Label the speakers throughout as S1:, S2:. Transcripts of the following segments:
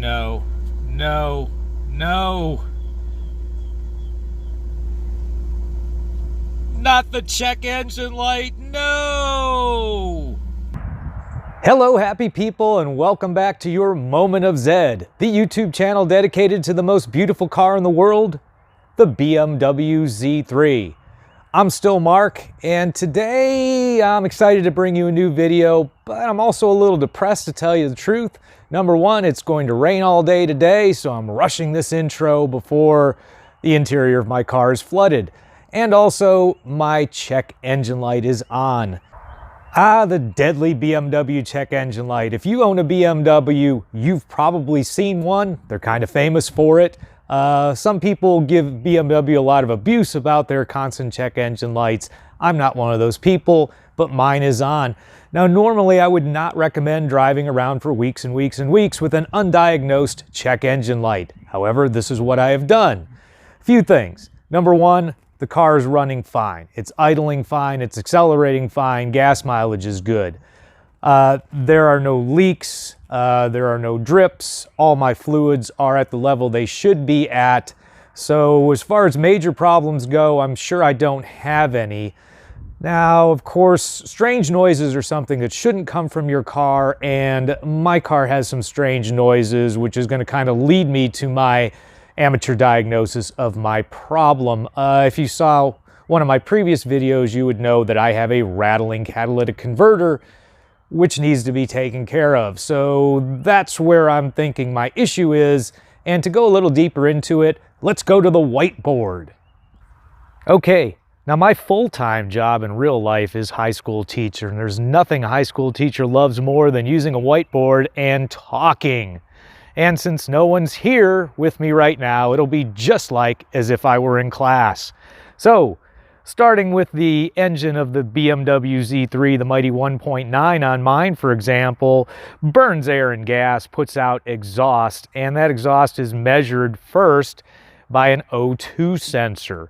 S1: no, no, no. Not the check engine light, no! Hello, happy people, and welcome back to your Moment of Zed, the YouTube channel dedicated to the most beautiful car in the world, the BMW Z3. I'm still Mark, and today I'm excited to bring you a new video, but I'm also a little depressed to tell you the truth. Number one, it's going to rain all day today, so I'm rushing this intro before the interior of my car is flooded. And also, my check engine light is on. Ah, the deadly BMW check engine light. If you own a BMW, you've probably seen one. They're kind of famous for it. Some people give BMW a lot of abuse about their constant check engine lights. I'm not one of those people, but mine is on. Now, normally I would not recommend driving around for weeks and weeks and weeks with an undiagnosed check engine light. However, this is what I have done. A few things. Number one, the car is running fine. It's idling fine. It's accelerating fine. Gas mileage is good. There are no leaks. There are no drips. All my fluids are at the level they should be at. So as far as major problems go, I'm sure I don't have any. Now, of course, strange noises are something that shouldn't come from your car, and my car has some strange noises, which is going to kind of lead me to my amateur diagnosis of my problem. If you saw one of my previous videos, you would know that I have a rattling catalytic converter, which needs to be taken care of. So that's where I'm thinking my issue is. And to go a little deeper into it, let's go to the whiteboard. Okay, now my full-time job in real life is high school teacher, and there's nothing a high school teacher loves more than using a whiteboard and talking. And since no one's here with me right now, it'll be just like as if I were in class. So, starting with the engine of the BMW Z3, the mighty 1.9 on mine, for example, burns air and gas, puts out exhaust, and that exhaust is measured first by an O2 sensor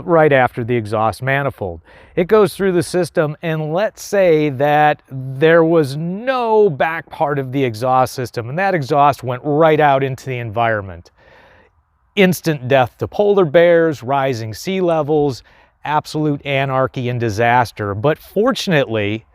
S1: right after the exhaust manifold. It goes through the system, and let's say that there was no back part of the exhaust system, and that exhaust went right out into the environment. Instant death to polar bears, rising sea levels, absolute anarchy and disaster. But fortunately,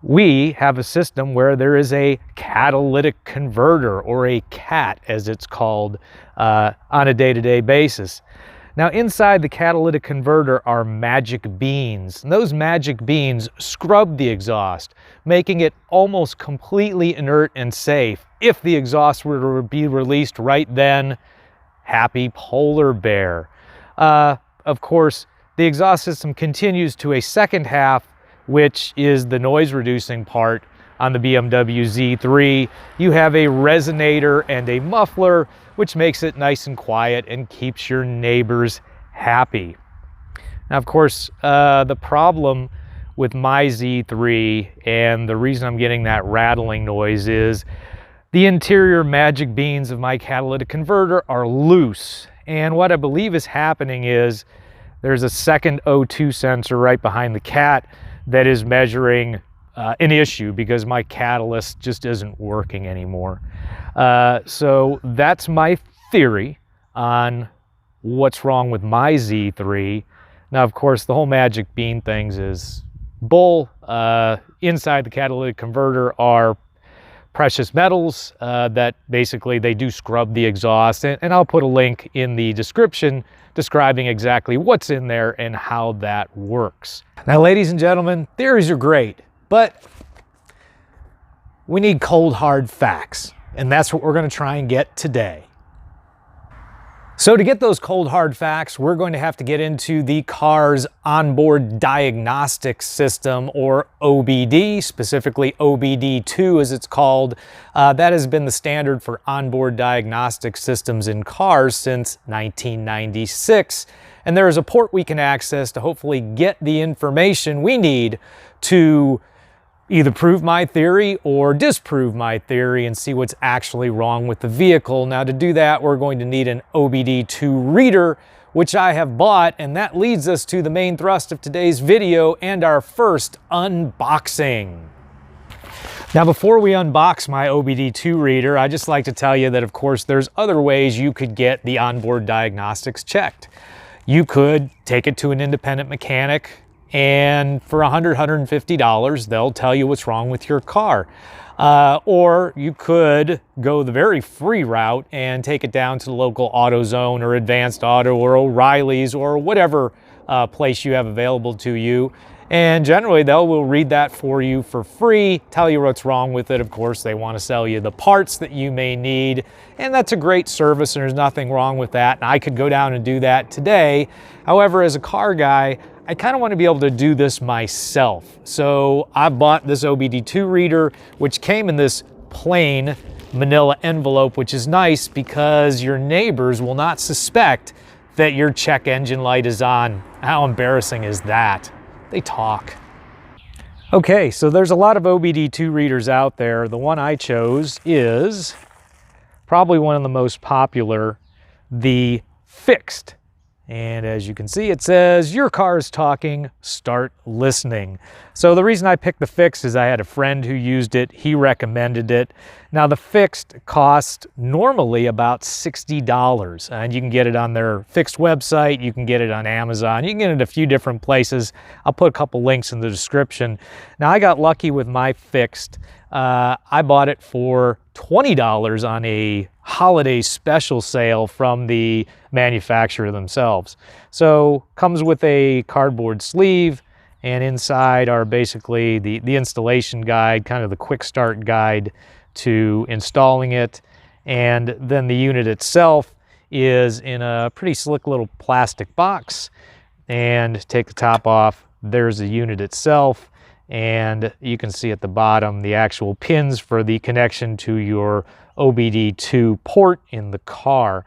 S1: we have a system where there is a catalytic converter, or a CAT as it's called, on a day-to-day basis. Now, inside the catalytic converter are magic beans. And those magic beans scrub the exhaust, making it almost completely inert and safe. If the exhaust were to be released right then, happy polar bear. Of course, the exhaust system continues to a second half, which is the noise reducing part on the BMW Z3. You have a resonator and a muffler, which makes it nice and quiet and keeps your neighbors happy. Now, of course, the problem with my Z3 and the reason I'm getting that rattling noise is the interior magic beans of my catalytic converter are loose. And what I believe is happening is there's a second O2 sensor right behind the CAT that is measuring an issue because my catalyst just isn't working anymore. So that's my theory on what's wrong with my Z3. Now, of course, the whole magic bean things is bull. Inside the catalytic converter are precious metals that basically they do scrub the exhaust. And I'll put a link in the description describing exactly what's in there and how that works. Now, ladies and gentlemen, theories are great, but we need cold, hard facts. And that's what we're going to try and get today. So to get those cold, hard facts, we're going to have to get into the car's onboard diagnostic system, or OBD, specifically OBD-II as it's called. That has been the standard for onboard diagnostic systems in cars since 1996. And there is a port we can access to hopefully get the information we need to either prove my theory or disprove my theory and see what's actually wrong with the vehicle. Now, to do that, we're going to need an OBD-II reader, which I have bought, and that leads us to the main thrust of today's video and our first unboxing. Now, before we unbox my OBD-II reader, I just like to tell you that, of course, there's other ways you could get the onboard diagnostics checked. You could take it to an independent mechanic, and for $100, $150, they'll tell you what's wrong with your car. Or you could go the very free route and take it down to the local AutoZone or Advanced Auto or O'Reilly's or whatever place you have available to you. And generally, they will read that for you for free, tell you what's wrong with it. Of course, they want to sell you the parts that you may need, and that's a great service, and there's nothing wrong with that. And I could go down and do that today. However, as a car guy, I kind of want to be able to do this myself. So I bought this OBD-II reader, which came in this plain manila envelope, which is nice because your neighbors will not suspect that your check engine light is on. How embarrassing is that? They talk. Okay, so there's a lot of OBD-II readers out there. The one I chose is probably one of the most popular, the FIXD. And as you can see, it says, your car is talking, start listening. So the reason I picked the FIXD is I had a friend who used it. He recommended it. Now the FIXD costs normally about $60, and you can get it on their FIXD website. You can get it on Amazon. You can get it a few different places. I'll put a couple links in the description. Now I got lucky with my FIXD. I bought it for $20 on a holiday special sale from the manufacturer themselves. So comes with a cardboard sleeve, and inside are basically the installation guide, kind of the quick start guide to installing it. And then the unit itself is in a pretty slick little plastic box. And take the top off, there's the unit itself. And you can see at the bottom the actual pins for the connection to your OBD-II port in the car.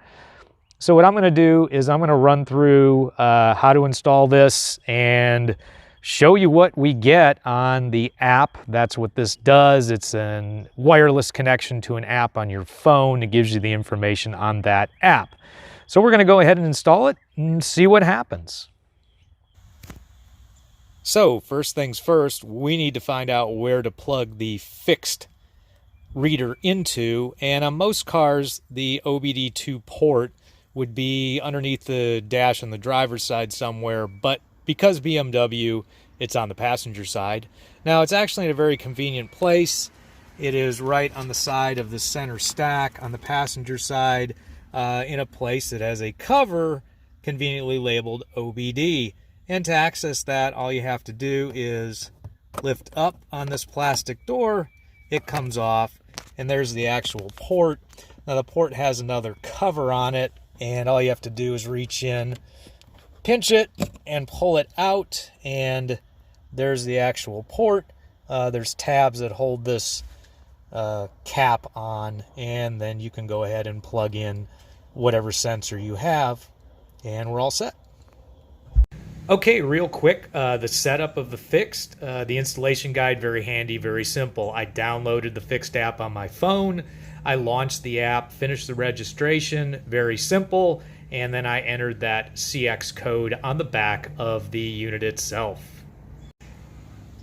S1: So what I'm going to do is I'm going to run through how to install this and show you what we get on the app. That's what this does. It's a wireless connection to an app on your phone. It gives you the information on that app. So we're going to go ahead and install it and see what happens. So first things first, we need to find out where to plug the FIXD reader into. And on most cars, the OBD-II port would be underneath the dash on the driver's side somewhere. But because BMW, it's on the passenger side. Now, it's actually in a very convenient place. It is right on the side of the center stack on the passenger side in a place that has a cover conveniently labeled OBD. And to access that, all you have to do is lift up on this plastic door. It comes off, and there's the actual port. Now, the port has another cover on it, and all you have to do is reach in, pinch it, and pull it out, and there's the actual port. There's tabs that hold this cap on, and then you can go ahead and plug in whatever sensor you have, and we're all set. Okay, real quick, the setup of the FIXD, the installation guide, very handy, very simple. I downloaded the FIXD app on my phone. I launched the app, finished the registration, very simple, and then I entered that CX code on the back of the unit itself.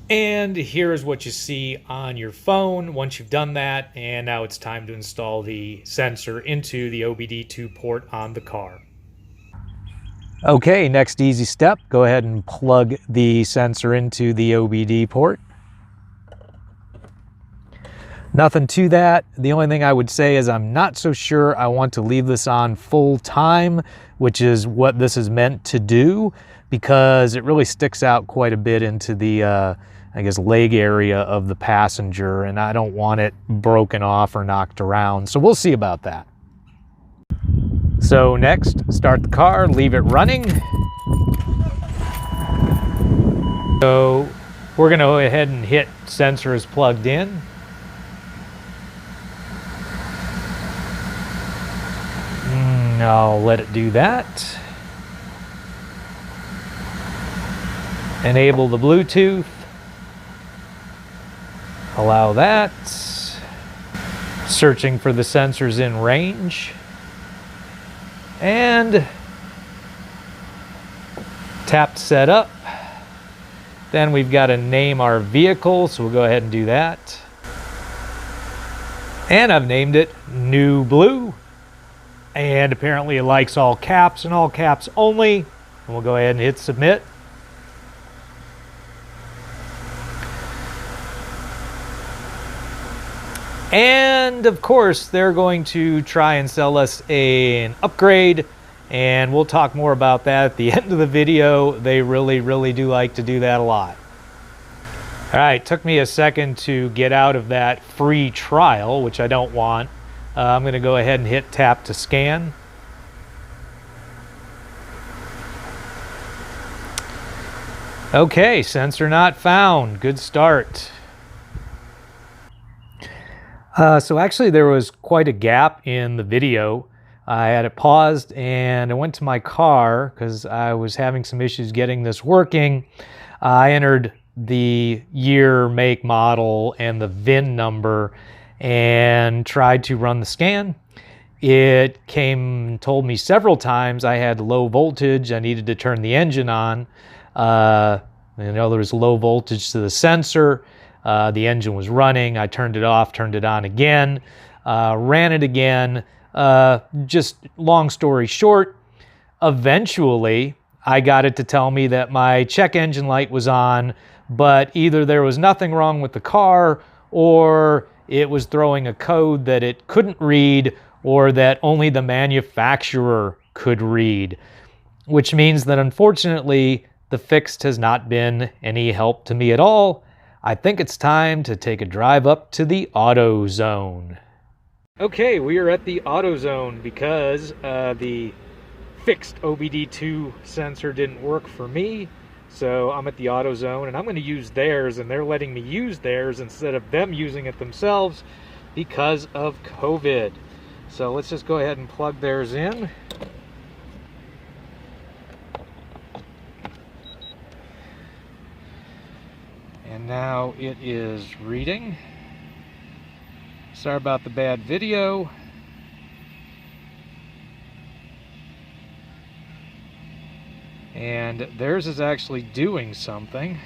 S1: And here's what you see on your phone once you've done that, and now it's time to install the sensor into the OBD-II port on the car. Okay, next easy step, go ahead and plug the sensor into the OBD port. Nothing to that. The only thing I would say is I'm not so sure I want to leave this on full time, which is what this is meant to do, because it really sticks out quite a bit into the, I guess, leg area of the passenger, and I don't want it broken off or knocked around. So we'll see about that. So next, start the car, leave it running. So we're going to go ahead and hit sensor is plugged in. I'll let it do that. Enable the Bluetooth. Allow that. Searching for the sensors in range. And tap to set up. Then we've got to name our vehicle, so we'll go ahead and do that. And I've named it New Blue. And apparently it likes all caps and all caps only. And we'll go ahead and hit submit. And of course, they're going to try and sell us an upgrade, and we'll talk more about that at the end of the video. They really do like to do that a lot. All right, took me a second to get out of that free trial, which I don't want. I'm going to go ahead and hit tap to scan. Okay, sensor not found. Good start. So actually there was quite a gap in the video. I had it paused and I went to my car because I was having some issues getting this working. I entered the year, make, model, and the VIN number and tried to run the scan. It told me several times I had low voltage. I needed to turn the engine on. There was low voltage to the sensor. The engine was running. I turned it off, turned it on again, ran it again. Just long story short, eventually I got it to tell me that my check engine light was on, but either there was nothing wrong with the car or it was throwing a code that it couldn't read or that only the manufacturer could read, which means that unfortunately the FIXD has not been any help to me at all. I think it's time to take a drive up to the Autozone. Okay, we are at the Autozone because the FIXD OBD-II sensor didn't work for me. So I'm at the Autozone and I'm going to use theirs, and they're letting me use theirs instead of them using it themselves because of COVID. So let's just go ahead and plug theirs in. And now it is reading. Sorry about the bad video. And theirs is actually doing something.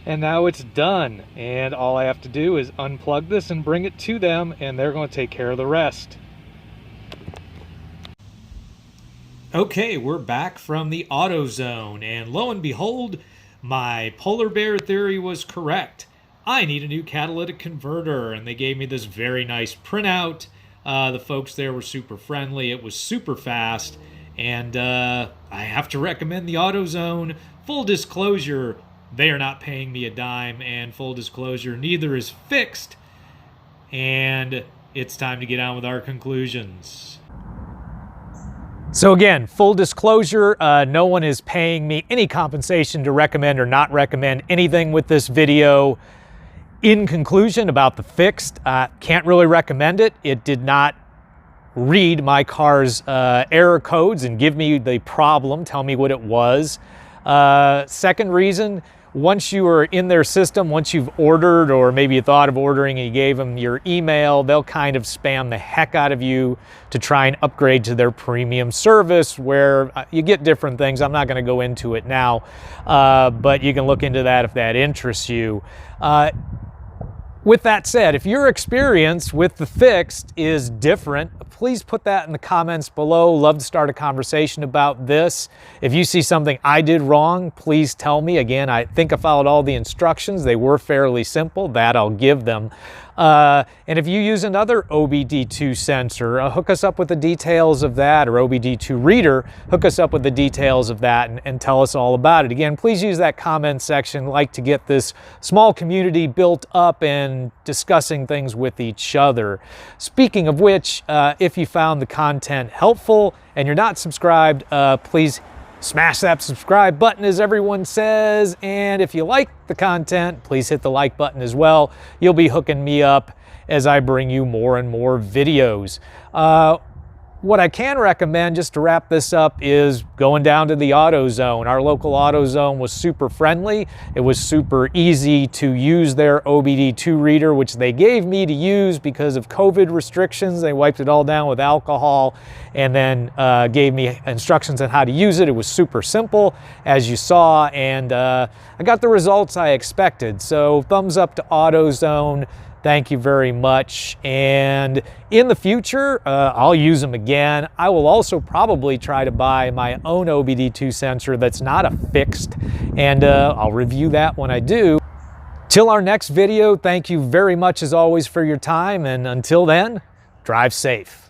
S1: And now it's done. And all I have to do is unplug this and bring it to them, and they're going to take care of the rest. Okay, we're back from the Autozone, and lo and behold, my polar bear theory was correct. I need a new catalytic converter, and they gave me this very nice printout. The folks there were super friendly. It was super fast, and I have to recommend the Autozone. Full disclosure, they are not paying me a dime, and full disclosure, neither is FIXD. And it's time to get on with our conclusions. So again, full disclosure, no one is paying me any compensation to recommend or not recommend anything with this video. In conclusion about the FIXD, can't really recommend it. It did not read my car's error codes and give me the problem, tell me what it was. Second reason, once you are in their system, once you've ordered or maybe you thought of ordering and you gave them your email, they'll kind of spam the heck out of you to try and upgrade to their premium service where you get different things. I'm not going to go into it now, but you can look into that if that interests you. With that said, if your experience with the FIXD is different, please put that in the comments below. Love to start a conversation about this. If you see something I did wrong, please tell me. Again, I think I followed all the instructions. They were fairly simple. That I'll give them. And if you use another OBD-II sensor, hook us up with the details of that, or OBD-II reader, hook us up with the details of that and tell us all about it. Again, please use that comment section. Like to get this small community built up and discussing things with each other. Speaking of which, if you found the content helpful and you're not subscribed, please smash that subscribe button, as everyone says. And if you like the content, please hit the like button as well. You'll be hooking me up as I bring you more and more videos. What I can recommend, just to wrap this up, is going down to the Autozone. Our local Autozone was super friendly. It was super easy to use their OBD-II reader, which they gave me to use because of COVID restrictions. They wiped it all down with alcohol and then gave me instructions on how to use it. It was super simple, as you saw, and I got the results I expected. So thumbs up to Autozone. Thank you very much. And in the future, I'll use them again. I will also probably try to buy my own OBD-II sensor that's not a fixed, and I'll review that when I do. Till our next video, thank you very much as always for your time, and until then, drive safe.